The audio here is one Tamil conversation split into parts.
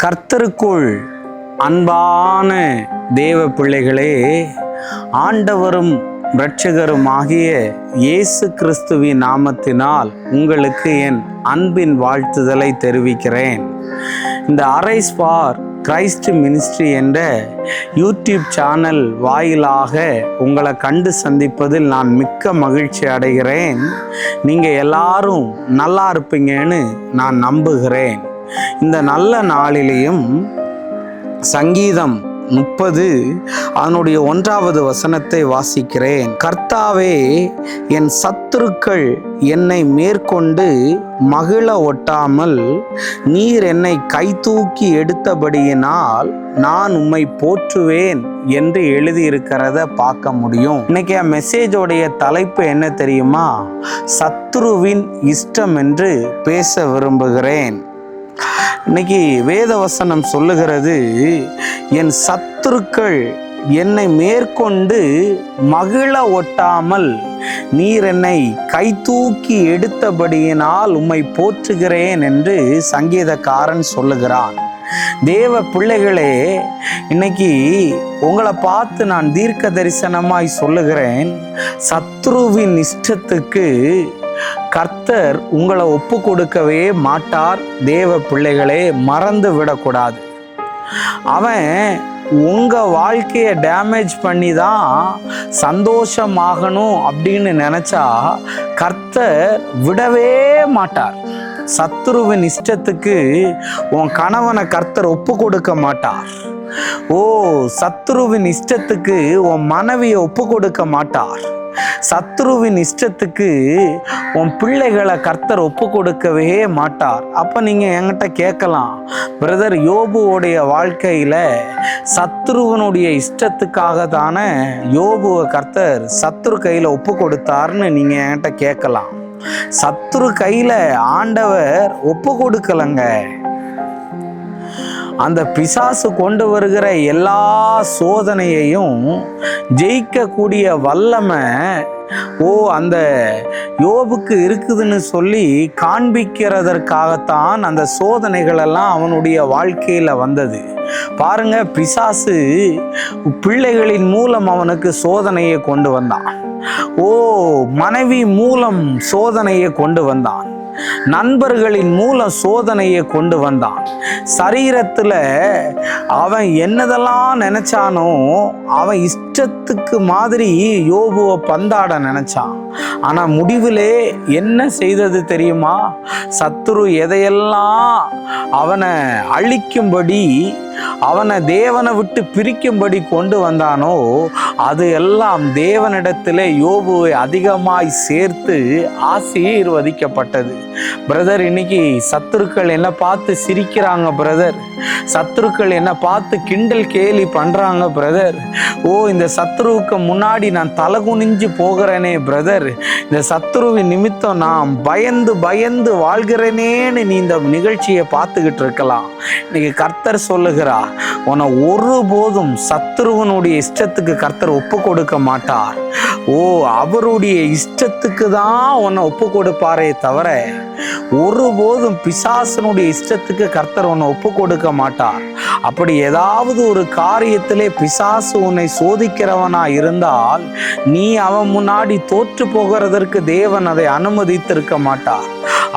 கர்த்தருக்குள் அன்பான தேவ பிள்ளைகளே, ஆண்டவரும் இரட்சகருமாகிய இயேசு கிறிஸ்துவின் நாமத்தினால் உங்களுக்கு என் அன்பின் வாழ்த்துதலை தெரிவிக்கிறேன். இந்த அரைஸ் ஃபார் கிரைஸ்ட் மினிஸ்ட்ரி என்ற யூடியூப் சேனல் வாயிலாக உங்களை கண்டு சந்திப்பதில் நான் மிக்க மகிழ்ச்சி அடைகிறேன். நீங்கள் எல்லாரும் நல்லா இருப்பீங்கன்னு நான் நம்புகிறேன். இந்த நல்ல நாளிலேயும் சங்கீதம் 30 அதனுடைய 1வது வசனத்தை வாசிக்கிறேன். கர்த்தாவே, என் சத்துருக்கள் என்னை மேற்கொண்டு மகிழ ஒட்டாமல் நீர் என்னை கைதூக்கி எடுத்தபடியினால் நான் உம்மை போற்றுவேன் என்று எழுதியிருக்கிறத பார்க்க முடியும். இன்னைக்கு மெசேஜோடைய தலைப்பு என்ன தெரியுமா? சத்துருவின் இஷ்டம் என்று பேச விரும்புகிறேன். இன்னைக்கு வேதவசனம் சொல்லுகிறது, என் சத்துருக்கள் என்னை மேற்கொண்டு மகிழ ஒட்டாமல் நீர் என்னை கைதூக்கி எடுத்தபடியினால் உம்மை போற்றுகிறேன் என்று சங்கீதக்காரன் சொல்லுகிறான். தேவ பிள்ளைகளே, இன்னைக்கு உங்களை பார்த்து நான் தீர்க்க தரிசனமாய் சொல்லுகிறேன், சத்ருவின் இஷ்டத்துக்கு கர்த்தர் உங்களை ஒப்பு கொடுக்கவே மாட்டார். தேவ பிள்ளைகளே, மறந்து விடக்கூடாது. அவன் உங்க வாழ்க்கையை டேமேஜ் பண்ணி தான் சந்தோஷமாகணும் அப்படின்னு நினைச்சா கர்த்தர் விடவே மாட்டார். சத்துருவின் இஷ்டத்துக்கு உன் கணவனை கர்த்தர் ஒப்பு கொடுக்க மாட்டார். சத்துருவின் இஷ்டத்துக்கு உன் மனைவியை ஒப்பு கொடுக்க மாட்டார். சத்துருவின் இஷ்டத்துக்கு உன் பிள்ளைகளை கர்த்தர் ஒப்பு கொடுக்கவே மாட்டார். அப்போ நீங்கள் என்கிட்ட கேட்கலாம், பிரதர், யோபுவோடைய வாழ்க்கையில் சத்துருவனுடைய இஷ்டத்துக்காக தானே யோபுவை கர்த்தர் சத்துரு கையில் ஒப்பு கொடுத்தார்னு நீங்கள் என்கிட்ட கேட்கலாம். சத்துரு கையில் ஆண்டவர் ஒப்பு கொடுக்கலங்க. அந்த பிசாசு கொண்டு வருகிற எல்லா சோதனையையும் ஜெயிக்கக்கூடிய வல்லமை அந்த யோபுக்கு இருக்குதுன்னு சொல்லி காண்பிக்கிறதற்காகத்தான் அந்த சோதனைகள் எல்லாம் அவனுடைய வாழ்க்கையில வந்தது. பாருங்க, பிசாசு பிள்ளைகளின் மூலம் அவனுக்கு சோதனையை கொண்டு வந்தான். மனைவி மூலம் சோதனையை கொண்டு வந்தான். நண்பர்களின் மூலம் சோதனையை கொண்டு வந்தான். சரீரத்துல அவன் என்னதெல்லாம் நினைச்சானோ அவன் இஷ்டத்துக்கு மாதிரி யோபுவை பந்தாட நினைச்சான். ஆனா முடிவிலே என்ன செய்தது தெரியுமா? சத்துரு எதையெல்லாம் அவனை அழிக்கும்படி, அவனை தேவனை விட்டு பிரிக்கும்படி கொண்டு வந்தானோ அது எல்லாம் தேவனிடத்திலே யோபுவை அதிகமாய் சேர்த்து ஆசீர்வதிக்கப்பட்டது. பிரதர், இன்னைக்கு சத்துருக்கள் என்ன பார்த்து சிரிக்கிறாங்க பிரதர். சத்துருக்கள் என்ன பார்த்து கிண்டல் கேலி பண்றாங்க பிரதர். இந்த சத்துருவுக்கு முன்னாடி நான் தலை குனிஞ்சு போகிறேனே பிரதர். இந்த சத்துருவின் நிமித்தம் நான் பயந்து பயந்து வாழ்கிறேனேன்னு நீ இந்த நிகழ்ச்சியை பார்த்துக்கிட்டு இருக்கலாம். இன்னைக்கு கர்த்தர் சொல்லுகிறா, உன்னை ஒருபோதும் சத்துருவனுடைய இஷ்டத்துக்கு கர்த்தர் ஒப்பு கொடுக்க மாட்டார். அவருடைய இஷ்டத்துக்கு தான் உன்னை ஒப்பு கொடுப்பாரே தவிர ஒருபோதும் பிசாசனுடைய இஷ்டத்துக்கு கர்த்தர் உன்னை ஒப்பு கொடுக்க மாட்டார். அப்படி ஏதாவது ஒரு காரியத்திலே பிசாசு உன்னை சோதிக்கிறவனா இருந்தால் நீ அவன் முன்னாடி தோற்று போகிறதற்கு தேவன் அதை அனுமதித்திருக்க மாட்டார்.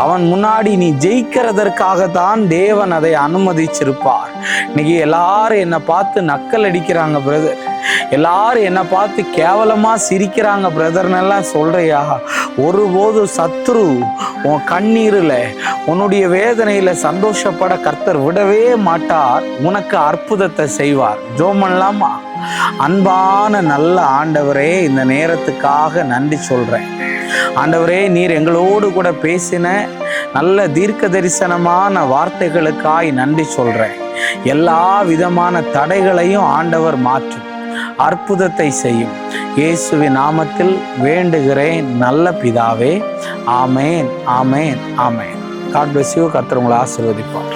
அவன் முன்னாடி நீ ஜெயிக்கிறதற்காக தான் தேவன் அதை அனுமதிச்சிருப்பார். இன்னைக்கு எல்லாரும் என்னை பார்த்து நக்கல் அடிக்கிறாங்க பிரதர், எல்லாரும் என்னை பார்த்து கேவலமா சிரிக்கிறாங்க பிரதர்னெல்லாம் சொல்றியா? ஒருபோதும் சத்ரு உன் கண்ணீரில், உன்னுடைய வேதனையில சந்தோஷப்பட கர்த்தர் விடவே மாட்டார். உனக்கு அற்புதத்தை செய்வார். ஜோமன்லாமா? அன்பான நல்ல ஆண்டவரே, இந்த நேரத்துக்காக நன்றி சொல்றேன். ஆண்டவரே, நீர் எங்களோடு கூட பேசின நல்ல தீர்க்க தரிசனமான வார்த்தைகளுக்காய் நன்றி சொல்றேன். எல்லா விதமான தடைகளையும் ஆண்டவர் மாற்றும், அற்புதத்தை செய்யும். இயேசுவின் நாமத்தில் வேண்டுகிறேன் நல்ல பிதாவே. ஆமேன், ஆமேன், ஆமேன். God bless you. கர்த்தர் உங்களை ஆசீர்வதிப்பார்.